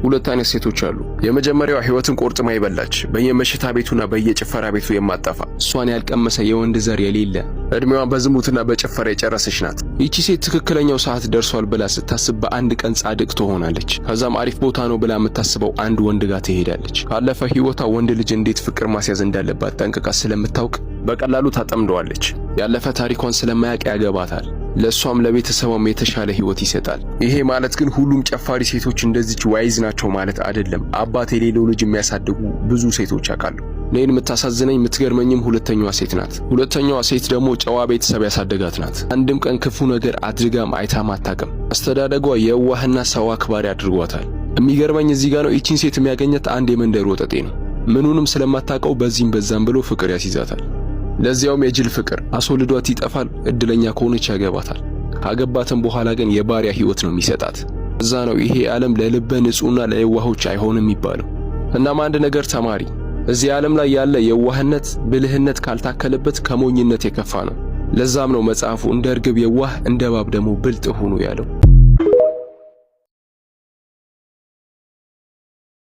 ሁለት አይነት ሴቶች አሉ። የመጀመሪያዋ ህይወትን ቆርጥማ ይበላች በየመሽታ ቤቱና በየጭፈራ ቤቱ የማጠፋ እሷን ያልቀመሰ የወንድ ዘር የሌለ እድሜዋን በዝሙትና በጭፈራ የጨረሰች ናት። ይቺ ሴት ትክክለኛው ሰዓት ደርሷል ብላ ስታስብ በአንድ ቀን ጻድቅ ትሆናለች። ከዛም አሪፍ ቦታ ነው ብላ የምታስበው አንድ ወንድ ጋር ትሄዳለች። ካለፈ ህይወቷ ወንድ ልጅ እንዴት ፍቅር ማስያዝ እንዳለባት ጠንቅቃ ስለምታውቅ በቀላሉ ታጠምደዋለች። ያለፈ ታሪኳን ስለማያውቅ ያገባታል። ለሷም ለቤተሰቧም የተሻለ ህይወት ይሰጣል። ይሄ ማለት ግን ሁሉም ጨፋሪ ሴቶች እንደዚች ዋይዝ ናቸው ማለት አይደለም። አባት የሌለው ልጅ የሚያሳድጉ ብዙ ሴቶች አውቃለሁ። እኔን የምታሳዝነኝ የምትገርመኝም ሁለተኛዋ ሴት ናት። ሁለተኛዋ ሴት ደግሞ ጨዋ ቤተሰብ ያሳደጋት ናት። አንድም ቀን ክፉ ነገር አድርጋም አይታም አታውቅም። አስተዳደጓ የዋህና ሰው አክባሪ አድርጓታል። የሚገርመኝ እዚህ ጋር ነው። ይቺን ሴት የሚያገኘት አንድ የመንደር ወጠጤ ነው። ምኑንም ስለማታውቀው በዚህም በዛም ብሎ ፍቅር ያስይዛታል። ለዚያውም የጅል ፍቅር። አስወልዷት ይጠፋል። እድለኛ ከሆነች ያገባታል። ካገባትም በኋላ ግን የባሪያ ህይወት ነው የሚሰጣት። እዛ ነው ይሄ ዓለም ለልበ ንጹህና ለየዋሆች አይሆንም የሚባለው። እናም አንድ ነገር ተማሪ፣ እዚህ ዓለም ላይ ያለ የዋህነት ብልህነት ካልታከለበት ከሞኝነት የከፋ ነው። ለዛም ነው መጽሐፉ እንደ እርግብ የዋህ እንደ እባብ ደግሞ ብልጥ ሁኑ ያለው።